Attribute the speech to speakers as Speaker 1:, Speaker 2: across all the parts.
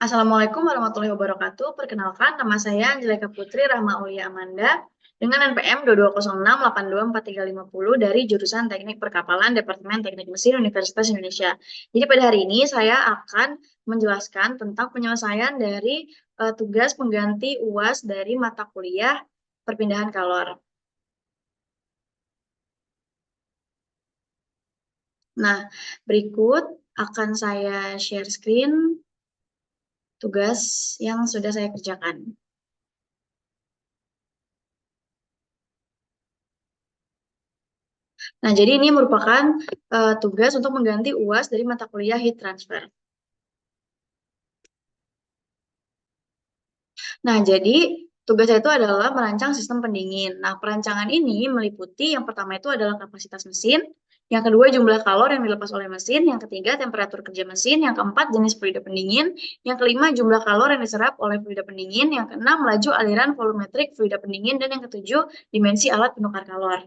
Speaker 1: Assalamualaikum warahmatullahi wabarakatuh. Perkenalkan, nama saya Angelika Putri Rahma Aulia Amanda dengan NPM 2206824350 dari jurusan Teknik Perkapalan Departemen Teknik Mesin Universitas Indonesia. Jadi pada hari ini saya akan menjelaskan tentang penyelesaian dari tugas pengganti UAS dari mata kuliah perpindahan kalor. Nah, berikut akan saya share screen tugas yang sudah saya kerjakan. Nah, jadi ini merupakan tugas untuk mengganti UAS dari mata kuliah heat transfer. Nah, jadi tugasnya itu adalah merancang sistem pendingin. Nah, perancangan ini meliputi yang pertama itu adalah kapasitas mesin, yang kedua jumlah kalor yang dilepas oleh mesin, yang ketiga temperatur kerja mesin, yang keempat jenis fluida pendingin, yang kelima jumlah kalor yang diserap oleh fluida pendingin, yang keenam laju aliran volumetrik fluida pendingin, dan yang ketujuh dimensi alat penukar kalor.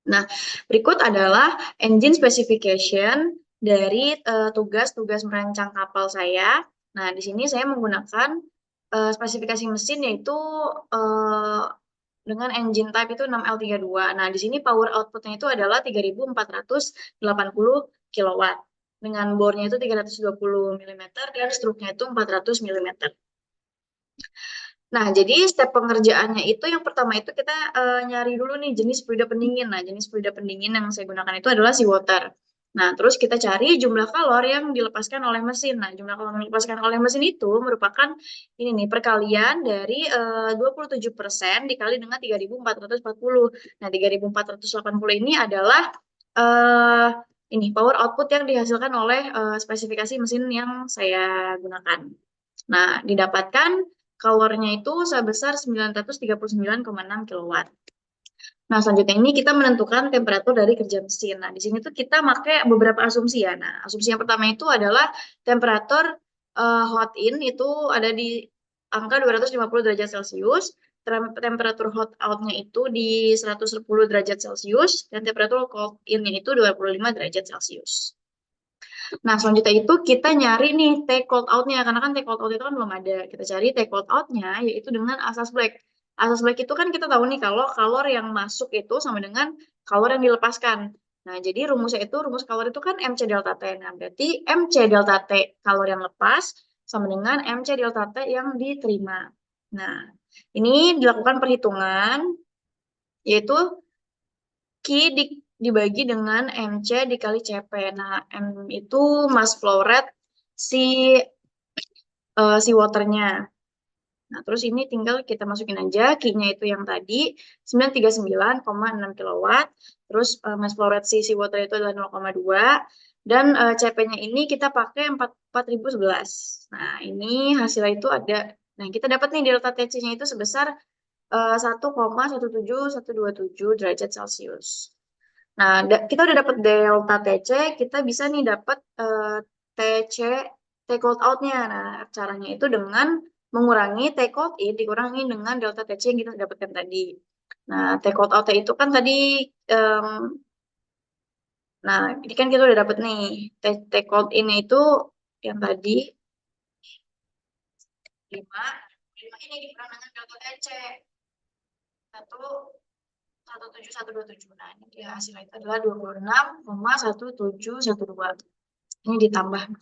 Speaker 1: Nah, berikut adalah engine specification dari tugas-tugas merancang kapal saya. Nah, di sini saya menggunakan spesifikasi mesin yaitu uh, dengan engine type itu 6L32. Nah, di sini power outputnya itu adalah 3480 kilowatt. Dengan bornya itu 320 mm dan struknya itu 400 mm. Nah, jadi step pengerjaannya itu yang pertama itu kita nyari dulu nih jenis fluida pendingin. Nah, jenis fluida pendingin yang saya gunakan itu adalah seawater. Nah, terus kita cari jumlah kalor yang dilepaskan oleh mesin. Nah, jumlah kalor yang dilepaskan oleh mesin itu merupakan ini nih perkalian dari 27% dikali dengan 3440. Nah, 3480 ini adalah eh ini power output yang dihasilkan oleh spesifikasi mesin yang saya gunakan. Nah, didapatkan kalornya itu sebesar 939,6 kilowatt. Nah, selanjutnya ini kita menentukan temperatur dari kerja mesin. Nah, di sini tuh kita pakai beberapa asumsi ya. Nah, asumsi yang pertama itu adalah temperatur hot in itu ada di angka 250 derajat Celcius, temperatur hot out-nya itu di 110 derajat Celcius, dan temperatur cold in-nya itu 25 derajat Celcius. Nah, selanjutnya itu kita nyari nih take cold out-nya, karena kan take cold out itu kan belum ada. Kita cari take cold out-nya, yaitu dengan asas black. Asas black itu kan kita tahu nih kalau kalor yang masuk itu sama dengan kalor yang dilepaskan. Nah, jadi rumus kalor itu kan MC delta T. Nah, berarti MC delta T kalor yang lepas sama dengan MC delta T yang diterima. Nah, ini dilakukan perhitungan, yaitu Q dibagi dengan MC dikali CP. Nah, M itu mass flow rate si si waternya. Nah, terus ini tinggal kita masukin aja Q-nya itu yang tadi 939,6 kilowatt. Terus mass flow rate si water itu adalah 0,2 dan CP-nya ini kita pakai 4011. Nah, ini hasilnya itu ada. Nah, kita dapat nih delta TC-nya itu sebesar 1,17127 derajat Celcius. Nah, kita udah dapat delta TC, kita bisa nih dapat TC, take out out-nya. Nah, caranya itu dengan mengurangi take out in dikurangi dengan delta TC yang kita dapatkan tadi. Nah, take out out itu kan tadi, em, nah, ini kan kita udah dapat nih, take out in itu yang tadi 5, 5 ini dikurangi dengan delta TC. 17127. Nah, ini dia hasilnya itu adalah 26,1712. Ini ditambah.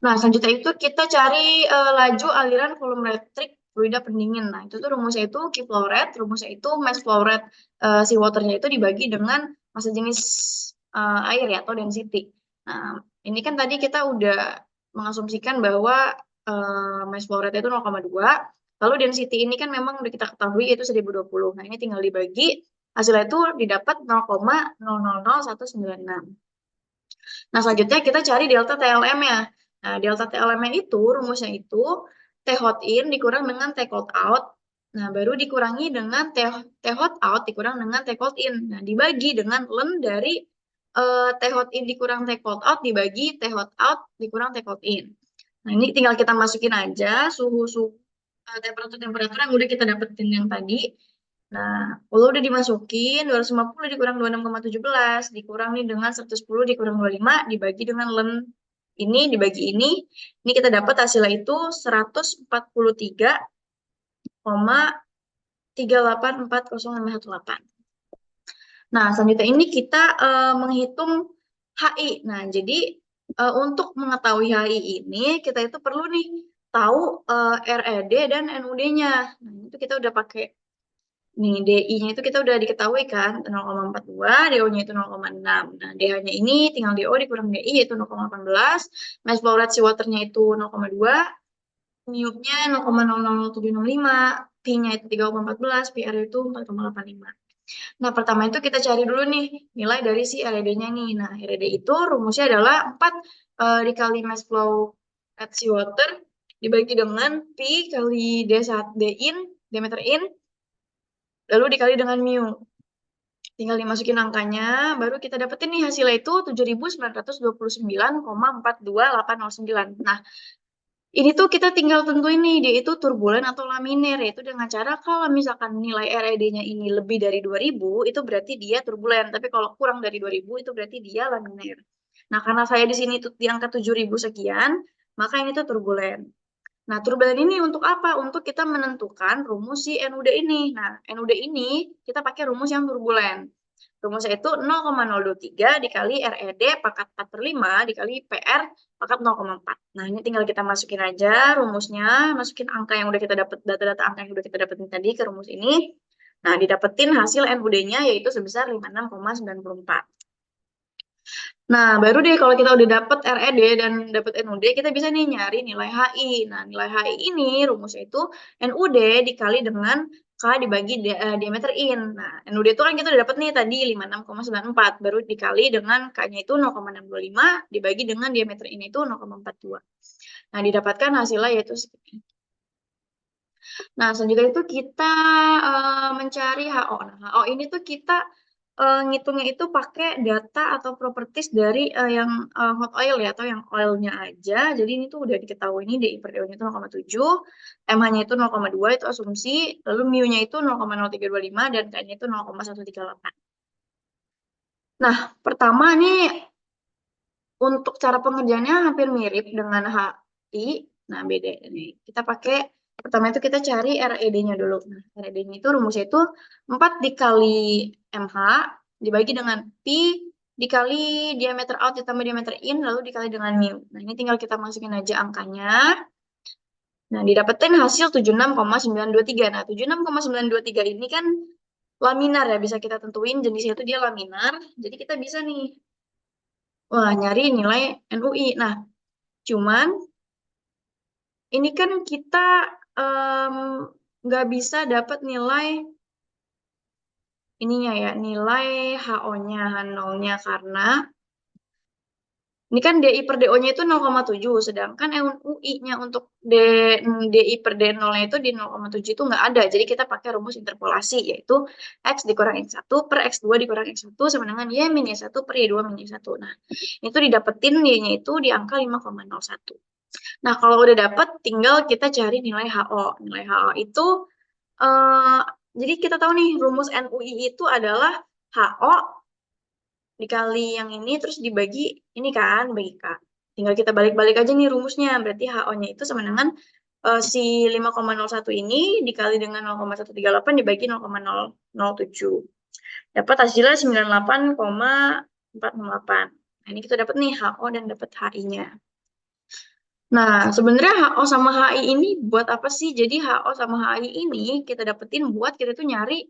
Speaker 1: Nah, selanjutnya itu kita cari laju aliran volumetrik fluida pendingin. Nah, itu tuh rumusnya itu Q flow rate, rumusnya itu mass flow rate si waternya itu dibagi dengan massa jenis air ya atau density. Nah, ini kan tadi kita udah mengasumsikan bahwa mass flow rate itu 0,2. Lalu density ini kan memang udah kita ketahui itu 1020. Nah, ini tinggal dibagi, hasilnya itu didapat 0,000196. Nah, selanjutnya kita cari delta TLM-nya. Nah, delta TLM-nya itu rumusnya itu T hot in dikurang dengan T cold out. Nah, baru dikurangi dengan T hot out dikurang dengan T cold in. Nah, dibagi dengan ln dari T hot in dikurang T cold out dibagi T hot out dikurang T cold in. Nah, ini tinggal kita masukin aja suhu temperatur yang udah kita dapetin yang tadi. Nah, kalau udah dimasukin 250 dikurang 26,17 dikurang nih dengan 110 dikurang 25 dibagi dengan ln ini dibagi ini kita dapat hasilnya itu 143,3840518. Nah, selanjutnya ini kita menghitung HI. Nah, jadi untuk mengetahui HI ini kita itu perlu nih tahu RED dan NUD-nya. Nah, itu kita udah pakai nih DI-nya itu kita udah diketahui kan 0,42, DO-nya itu 0,6. Nah, DH-nya ini tinggal DO dikurang DI yaitu 0,18, mass flow rate seawater-nya itu 0,2, mu-nya 0,000765, P-nya itu 3,14, PR itu 4,85. Nah, pertama itu kita cari dulu nih nilai dari si RED-nya nih. Nah, RED itu rumusnya adalah 4 dikali mass flow at seawater dibagi dengan P kali D1 D in, diameter in, lalu dikali dengan mu. Tinggal dimasukin angkanya, baru kita dapetin nih hasilnya itu 7.929,42809. Nah, ini tuh kita tinggal tentuin nih, dia itu turbulen atau laminer, yaitu dengan cara kalau misalkan nilai RED-nya ini lebih dari 2000, itu berarti dia turbulen. Tapi kalau kurang dari 2000, itu berarti dia laminer. Nah, karena saya di sini tuh di angka 7000 sekian, maka ini tuh turbulen. Nah, turbulen ini untuk apa? Untuk kita menentukan rumus si NUD ini. Nah, NUD ini kita pakai rumus yang turbulen. Rumusnya itu 0,023 dikali RED pangkat 4 per 5 dikali PR pangkat 0,4. Nah, ini tinggal kita masukin aja rumusnya, masukin angka yang udah kita dapat, data-data angka yang udah kita dapetin tadi ke rumus ini. Nah, didapetin hasil NUD-nya yaitu sebesar 56,94. Nah, baru deh kalau kita udah dapet RED dan dapet NUD, kita bisa nih nyari nilai HI. Nah, nilai HI ini rumusnya itu NUD dikali dengan K dibagi diameter in. Nah, NUD itu kan kita udah dapet nih tadi 56,94. Baru dikali dengan K-nya itu 0,625 dibagi dengan diameter in itu 0,42. Nah, didapatkan hasilnya yaitu segini. Nah, selanjutnya itu kita mencari HO. Nah, HO ini tuh kita ngitungnya itu pakai data atau properties dari yang hot oil ya, atau yang oilnya aja. Jadi ini tuh udah diketahui ini DI per DO-nya itu 0,7, MH-nya itu 0,2, itu asumsi, lalu mu-nya itu 0,0325, dan K-nya itu 0,138. Nah, pertama nih untuk cara pengerjaannya hampir mirip dengan HI. Nah, beda nih. Kita pakai pertama itu kita cari RED-nya dulu. Nah, RED-nya itu rumusnya itu 4 dikali MH dibagi dengan Pi dikali diameter out ditambah diameter in lalu dikali dengan mu. Nah, ini tinggal kita masukin aja angkanya. Nah, didapetin hasil 76,923. Nah, 76,923 ini kan laminar ya, bisa kita tentuin jenisnya itu dia laminar. Jadi kita bisa nih, wah, nyari nilai NUI. Nah, cuman ini kan kita nggak bisa dapat nilai ininya ya, nilai HO-nya, H0-nya, karena ini kan DI per DO-nya itu 0,7, sedangkan NUI-nya untuk DI per D0-nya itu di 0,7 itu nggak ada. Jadi kita pakai rumus interpolasi, yaitu X dikurang X1 per X2 dikurang X1 sama dengan Y min Y1 per Y2 min Y1. Nah, itu didapetin Y-nya itu di angka 5,01. Nah, kalau udah dapet, tinggal kita cari nilai HO. Nilai HO itu, eh, jadi kita tahu nih, rumus NUI itu adalah HO dikali yang ini, terus dibagi ini kan, bagi K. Tinggal kita balik-balik aja nih rumusnya. Berarti HO-nya itu sama dengan si 5,01 ini dikali dengan 0,138 dibagi 0,007. Dapat hasilnya 98,468. Nah, ini kita dapat nih HO dan dapat HI-nya. Nah, sebenarnya HO sama HI ini buat apa sih? Jadi HO sama HI ini kita dapetin buat kita tuh nyari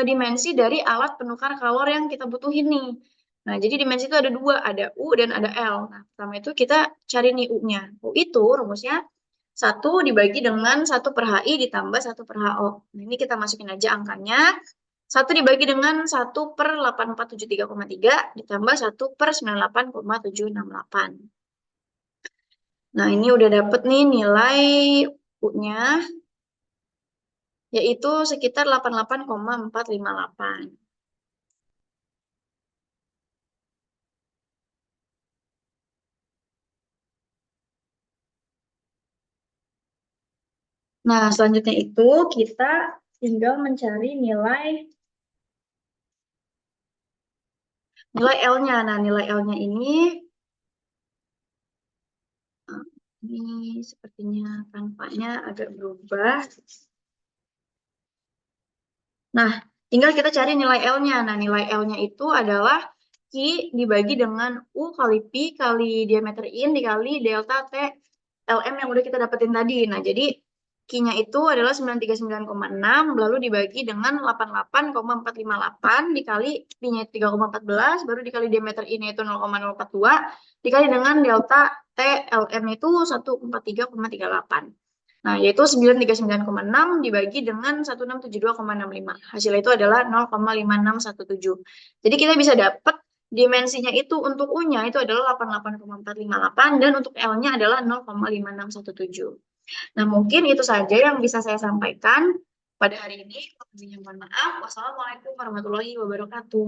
Speaker 1: dimensi dari alat penukar kalor yang kita butuhin nih. Nah, jadi dimensi itu ada dua, ada U dan ada L. Nah, pertama itu kita cari nih U-nya. U itu rumusnya 1 dibagi dengan 1 per HI ditambah 1 per HO. Nah, ini kita masukin aja angkanya. 1 dibagi dengan 1 per 8473,3 ditambah 1 per 98,768. Nah, ini udah dapet nih nilai U-nya, yaitu sekitar 88,458. Nah, selanjutnya itu kita tinggal mencari nilai L-nya. Nah, nilai L-nya ini Ini sepertinya tampaknya agak berubah. Nah, tinggal kita cari nilai L-nya. Nah, nilai L-nya itu adalah Q dibagi dengan U kali Pi kali diameter in dikali delta T LM yang udah kita dapetin tadi. Nah, jadi Q-nya itu adalah 939,6 lalu dibagi dengan 88,458 dikali Pi-nya itu 3,14 baru dikali diameter in itu 0,042 dikali dengan delta T LM itu 143,38. Nah, yaitu 939,6 dibagi dengan 1672,65. Hasilnya itu adalah 0,5617. Jadi kita bisa dapat dimensinya itu untuk U-nya itu adalah 88,458 dan untuk L-nya adalah 0,5617. Nah, mungkin itu saja yang bisa saya sampaikan pada hari ini. Mohon maaf. Wassalamualaikum warahmatullahi wabarakatuh.